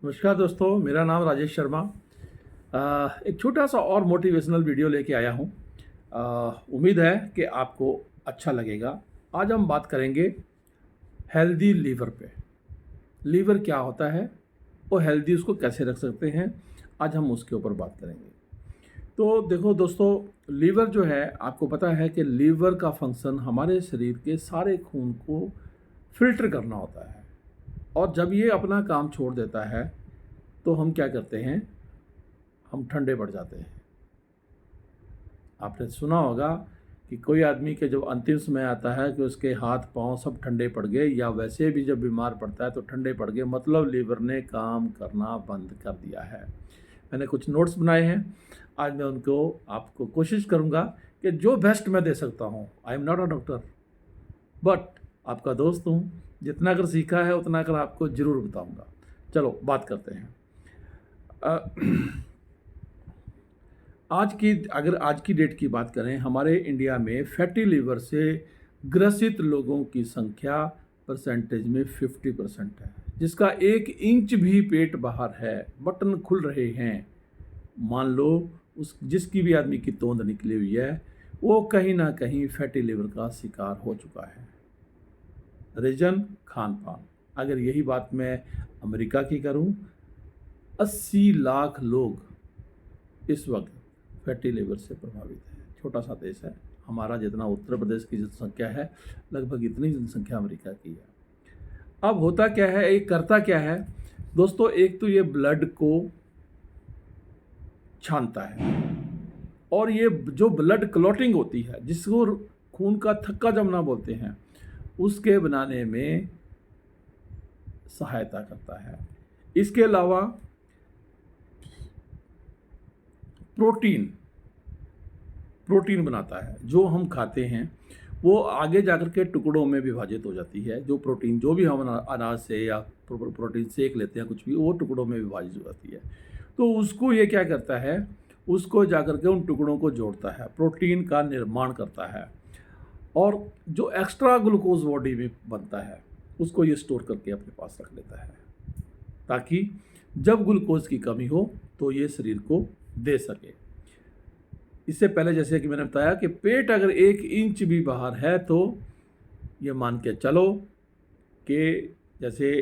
नमस्कार दोस्तों, मेरा नाम राजेश शर्मा। एक छोटा सा और मोटिवेशनल वीडियो लेके आया हूँ। उम्मीद है कि आपको अच्छा लगेगा। आज हम बात करेंगे हेल्दी लीवर पे। लीवर क्या होता है और हेल्दी उसको कैसे रख सकते हैं, आज हम उसके ऊपर बात करेंगे। तो देखो दोस्तों, लीवर जो है, आपको पता है कि लीवर का फंक्शन हमारे शरीर के सारे खून को फिल्टर करना होता है। और जब ये अपना काम छोड़ देता है तो हम क्या करते हैं, हम ठंडे पड़ जाते हैं। आपने सुना होगा कि कोई आदमी के जब अंतिम समय आता है कि उसके हाथ पांव सब ठंडे पड़ गए, या वैसे भी जब बीमार पड़ता है तो ठंडे पड़ गए, मतलब लीवर ने काम करना बंद कर दिया है। मैंने कुछ नोट्स बनाए हैं, आज मैं उनको आपको कोशिश करूंगा कि जो बेस्ट मैं दे सकता हूं। I am not a doctor, but आपका दोस्त हूं। जितना अगर सीखा है उतना अगर आपको ज़रूर बताऊंगा। चलो बात करते हैं। आज की डेट की बात करें, हमारे इंडिया में फैटी लीवर से ग्रसित लोगों की संख्या परसेंटेज में 50% है। जिसका 1 इंच भी पेट बाहर है, बटन खुल रहे हैं, मान लो उस जिसकी भी आदमी की तोंद निकली हुई है, वो कहीं ना कहीं फैटी लीवर का शिकार हो चुका है। रीजन खान पान। अगर यही बात मैं अमेरिका की करूं, 80 लाख लोग इस वक्त फैटी लीवर से प्रभावित है। छोटा सा देश है हमारा, जितना उत्तर प्रदेश की जनसंख्या है लगभग इतनी जनसंख्या अमेरिका की है। अब होता क्या है, एक करता क्या है दोस्तों, एक तो ये ब्लड को छानता है, और ये जो ब्लड क्लॉटिंग होती है, जिसको खून का थक्का जमना बोलते हैं, उसके बनाने में सहायता करता है। इसके अलावा प्रोटीन प्रोटीन बनाता है। जो हम खाते हैं वो आगे जाकर के टुकड़ों में विभाजित हो जाती है। जो प्रोटीन, जो भी हम अनाज से या प्रोटीन सेक लेते हैं कुछ भी, वो टुकड़ों में विभाजित हो जाती है। तो उसको ये क्या करता है, उसको जाकर के उन टुकड़ों को जोड़ता है, प्रोटीन का निर्माण करता है, और जो एक्स्ट्रा ग्लूकोज बॉडी में बनता है उसको ये स्टोर करके अपने पास रख लेता है, ताकि जब ग्लूकोज की कमी हो तो ये शरीर को दे सके। इससे पहले जैसे कि मैंने बताया कि पेट अगर 1 इंच भी बाहर है तो ये मान के चलो कि जैसे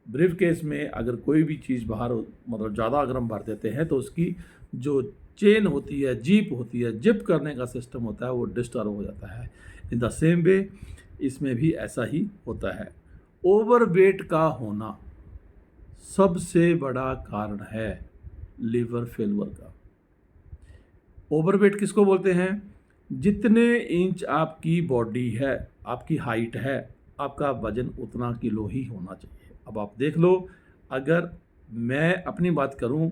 ब्रीफ केस में अगर कोई भी चीज़ बाहर मतलब ज़्यादा अगर हम भर देते हैं तो उसकी जो चेन होती है, जीप होती है, जिप करने का सिस्टम होता है, वो डिस्टर्ब हो जाता है। इन द सेम वे इसमें भी ऐसा ही होता है। ओवरवेट का होना सबसे बड़ा कारण है लीवर फेलुअर का। ओवरवेट किसको बोलते हैं? जितने इंच आपकी बॉडी है, आपकी हाइट है, आपका वजन उतना किलो ही होना चाहिए। अब आप देख लो, अगर मैं अपनी बात करूं,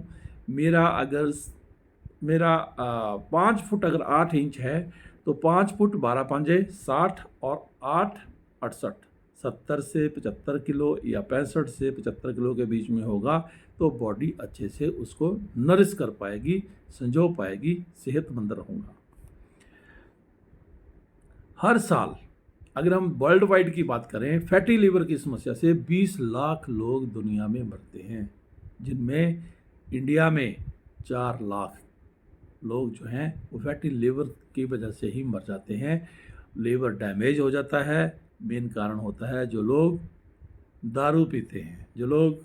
मेरा 5 फुट अगर 8 इंच है, तो 5 फुट 12 पंजे 60 और 8 68 70 से 75 किलो या 65 से 75 किलो के बीच में होगा, तो बॉडी अच्छे से उसको नरिश कर पाएगी, संजो पाएगी, सेहतमंद रहूँगा। हर साल अगर हम वर्ल्ड वाइड की बात करें, फैटी लीवर की समस्या से 20 लाख लोग दुनिया में मरते हैं, जिनमें इंडिया में 4 लाख लोग जो हैं वो फैटी लीवर की वजह से ही मर जाते हैं। लीवर डैमेज हो जाता है, मेन कारण होता है जो लोग दारू पीते हैं, जो लोग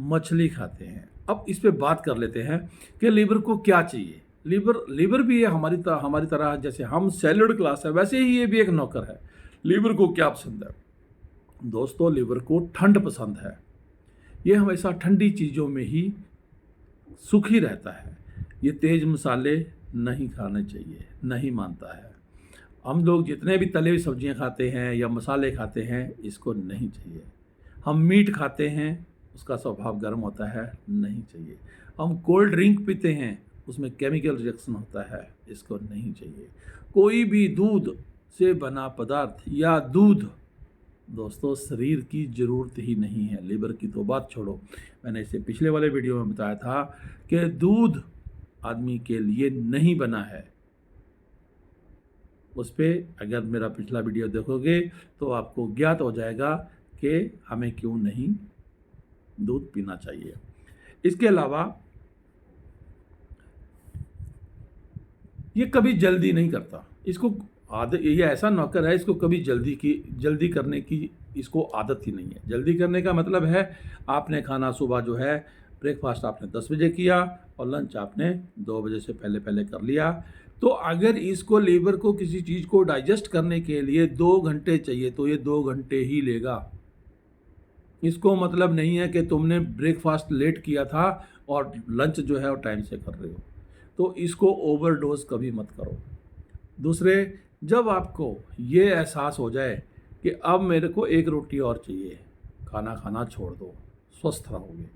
मछली खाते हैं। अब इस पे बात कर लेते हैं कि लीवर को क्या चाहिए। लीवर भी है हमारी तरह, जैसे हम सैलड क्लास है वैसे ही ये भी एक नौकर है। लीवर को क्या पसंद है दोस्तों? लीवर को ठंड पसंद है। ये हमेशा ठंडी चीज़ों में ही सुखी रहता है। ये तेज़ मसाले नहीं खाने चाहिए, नहीं मानता है। हम लोग जितने भी तले हुई सब्जियां खाते हैं या मसाले खाते हैं, इसको नहीं चाहिए। हम मीट खाते हैं, उसका स्वभाव गर्म होता है, नहीं चाहिए। हम कोल्ड ड्रिंक पीते हैं, उसमें केमिकल रिएक्शन होता है, इसको नहीं चाहिए। कोई भी दूध से बना पदार्थ या दूध दोस्तों शरीर की ज़रूरत ही नहीं है। लीवर की तो बात छोड़ो, मैंने इसे पिछले वाले वीडियो में बताया था कि दूध आदमी के लिए नहीं बना है। उस पर अगर मेरा पिछला वीडियो देखोगे तो आपको ज्ञात हो जाएगा कि हमें क्यों नहीं दूध पीना चाहिए। इसके अलावा ये कभी जल्दी नहीं करता, इसको आदत, ये ऐसा नौकर है, इसको कभी जल्दी करने की इसको आदत ही नहीं है। जल्दी करने का मतलब है आपने खाना सुबह जो है ब्रेकफास्ट आपने 10 बजे किया और लंच आपने 2 बजे से पहले पहले कर लिया। तो अगर इसको लीवर को किसी चीज़ को डाइजेस्ट करने के लिए 2 घंटे चाहिए तो ये 2 घंटे ही लेगा। इसको मतलब नहीं है कि तुमने ब्रेकफास्ट लेट किया था और लंच जो है वो टाइम से कर रहे हो, तो इसको ओवरडोज कभी मत करो। दूसरे, जब आपको ये एहसास हो जाए कि अब मेरे को एक रोटी और चाहिए, खाना खाना छोड़ दो, स्वस्थ रहोगे।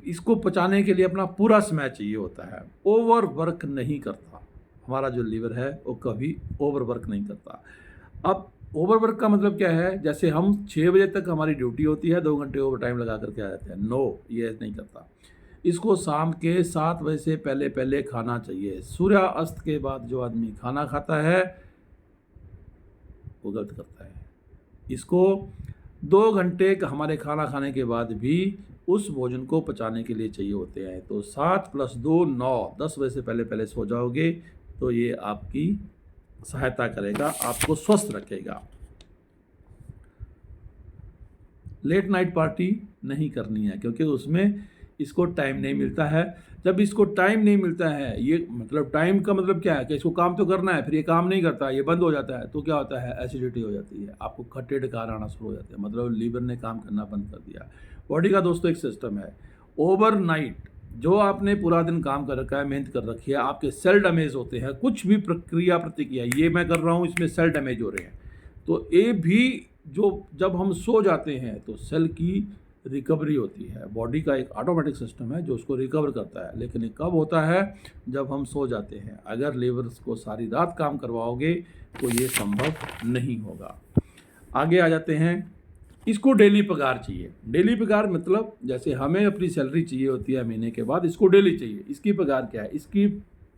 इसको पचाने के लिए अपना पूरा समय चाहिए होता है, ओवर वर्क नहीं करता। हमारा जो लीवर है वो कभी ओवर वर्क नहीं करता। अब ओवर वर्क का मतलब क्या है? जैसे हम 6 बजे तक हमारी ड्यूटी होती है, 2 घंटे ओवर टाइम लगा करके आ जाते हैं। नो, ये नहीं करता। इसको शाम के 7 बजे से पहले पहले खाना चाहिए। सूर्यास्त के बाद जो आदमी खाना खाता है वो गलत करता है। इसको 2 घंटे हमारे खाना खाने के बाद भी उस भोजन को पचाने के लिए चाहिए होते हैं। तो 7 + 2 9, 10 बजे से पहले पहले सो जाओगे तो ये आपकी सहायता करेगा, आपको स्वस्थ रखेगा। लेट नाइट पार्टी नहीं करनी है, क्योंकि उसमें इसको टाइम नहीं मिलता है। जब इसको टाइम नहीं मिलता है, ये मतलब टाइम का मतलब क्या है कि इसको काम तो करना है, फिर ये काम नहीं करता, ये बंद हो जाता है, तो क्या होता है? एसिडिटी हो जाती है, आपको खट्टे डकार आना शुरू हो जाते हैं, मतलब लीवर ने काम करना बंद कर दिया। बॉडी का दोस्तों एक सिस्टम है, ओवरनाइट जो आपने पूरा दिन काम कर रखा है, मेहनत कर रखी है, आपके सेल डैमेज होते हैं। कुछ भी प्रक्रिया प्रतिक्रिया ये मैं कर रहा हूँ, इसमें सेल डैमेज हो रहे हैं, तो ये भी जो जब हम सो जाते हैं तो सेल की रिकवरी होती है। बॉडी का एक ऑटोमेटिक सिस्टम है जो उसको रिकवर करता है, लेकिन ये कब होता है? जब हम सो जाते हैं। अगर लीवर को सारी रात काम करवाओगे तो ये संभव नहीं होगा। आगे आ जाते हैं, इसको डेली पगार चाहिए। डेली पगार मतलब जैसे हमें अपनी सैलरी चाहिए होती है महीने के बाद, इसको डेली चाहिए। इसकी पगार क्या है? इसकी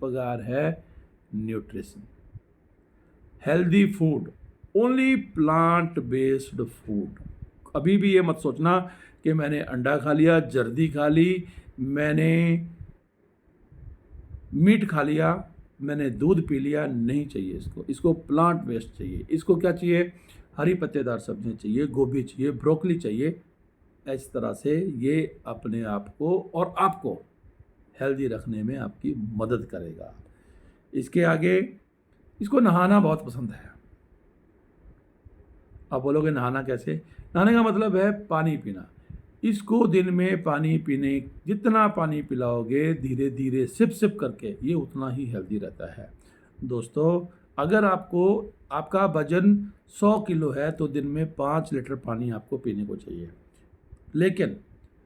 पगार है nutrition, healthy food, only plant based food. अभी भी ये मत सोचना कि मैंने अंडा खा लिया, जर्दी खा ली, मैंने मीट खा लिया, मैंने दूध पी लिया, नहीं चाहिए इसको प्लांट बेस्ड चाहिए। इसको क्या चाहिए? हरी पत्तेदार सब्जियां चाहिए, गोभी चाहिए, ब्रोकली चाहिए। इस तरह से ये अपने आप को और आपको हेल्दी रखने में आपकी मदद करेगा। इसके आगे, इसको नहाना बहुत पसंद है। आप बोलोगे नहाना कैसे? नहाने का मतलब है पानी पीना। इसको दिन में पानी पीने, जितना पानी पिलाओगे धीरे धीरे सिप सिप करके, ये उतना ही हेल्दी रहता है। दोस्तों, अगर आपका वजन 100 किलो है तो दिन में 5 लीटर पानी आपको पीने को चाहिए। लेकिन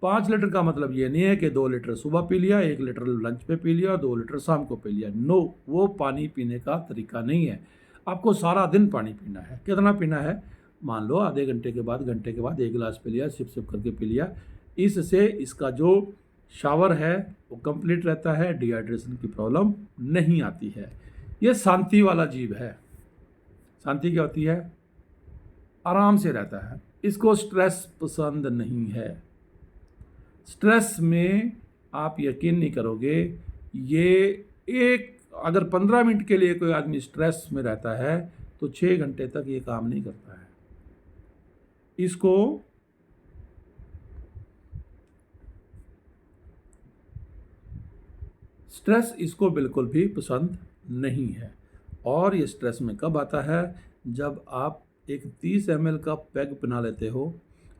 5 लीटर का मतलब ये नहीं है कि 2 लीटर सुबह पी लिया, 1 लीटर लंच पे पी लिया और 2 लीटर शाम को पी लिया। नो, वो पानी पीने का तरीका नहीं है। आपको सारा दिन पानी पीना है। कितना पीना है? मान लो आधे घंटे के बाद 1 गिलास पी लिया, सिप सिप करके पी लिया। इससे इसका जो शावर है वो कंप्लीट रहता है, डिहाइड्रेशन की प्रॉब्लम नहीं आती है। ये शांति वाला जीव है। शांति क्या होती है? आराम से रहता है। इसको स्ट्रेस पसंद नहीं है। स्ट्रेस में आप यकीन नहीं करोगे, अगर 15 मिनट के लिए कोई आदमी स्ट्रेस में रहता है तो 6 घंटे तक ये काम नहीं करता है। इसको स्ट्रेस इसको बिल्कुल भी पसंद नहीं है। और ये स्ट्रेस में कब आता है? जब आप एक 30 ml का पैग बना लेते हो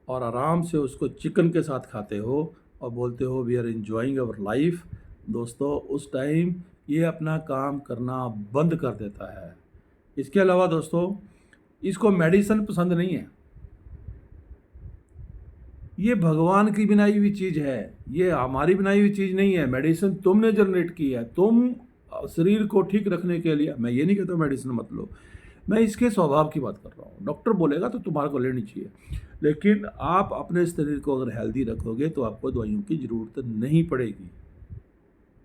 और आराम से उसको चिकन के साथ खाते हो और बोलते हो we are enjoying our life. दोस्तों, उस टाइम ये अपना काम करना बंद कर देता है। इसके अलावा दोस्तों, इसको मेडिसिन पसंद नहीं है। ये भगवान की बनाई हुई चीज़ है, ये हमारी बनाई हुई चीज़ नहीं है। मेडिसिन तुमने जनरेट की है, तुम शरीर को ठीक रखने के लिए। मैं ये नहीं कहता मेडिसिन मत लो, मैं इसके स्वभाव की बात कर रहा हूँ। डॉक्टर बोलेगा तो तुम्हारे को लेनी चाहिए, लेकिन आप अपने शरीर को अगर हेल्दी रखोगे तो आपको दवाइयों की ज़रूरत नहीं पड़ेगी।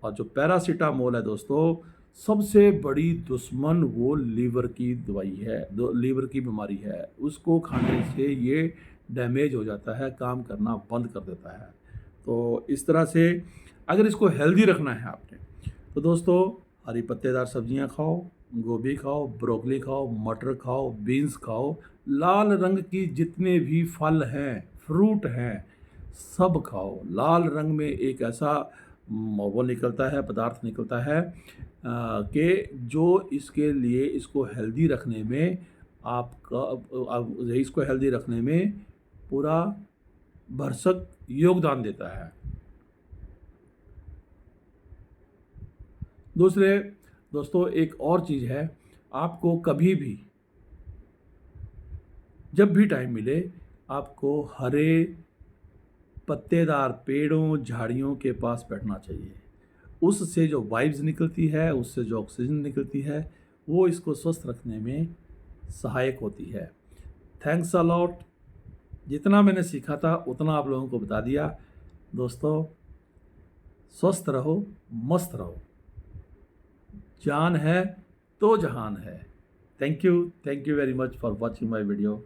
और जो पैरासीटामोल है दोस्तों, सबसे बड़ी दुश्मन वो लीवर की दवाई है, लीवर की बीमारी है। उसको खाने से ये डैमेज हो जाता है, काम करना बंद कर देता है। तो इस तरह से अगर इसको हेल्दी रखना है आपने, तो दोस्तों हरी पत्तेदार सब्जियां खाओ, गोभी खाओ, ब्रोकली खाओ, मटर खाओ, बीन्स खाओ, लाल रंग की जितने भी फल हैं, फ्रूट हैं, सब खाओ। लाल रंग में एक ऐसा वो निकलता है, पदार्थ निकलता है कि जो इसके लिए इसको हेल्दी रखने में इसको हेल्दी रखने में पूरा भरसक योगदान देता है। दूसरे दोस्तों एक और चीज़ है, आपको कभी भी जब भी टाइम मिले आपको हरे पत्तेदार पेड़ों झाड़ियों के पास बैठना चाहिए। उससे जो वाइब्स निकलती है, उससे जो ऑक्सीजन निकलती है, वो इसको स्वस्थ रखने में सहायक होती है। Thanks a lot. जितना मैंने सीखा था उतना आप लोगों को बता दिया। दोस्तों स्वस्थ रहो, मस्त रहो। जान है तो जहान है। Thank you very much for watching my video.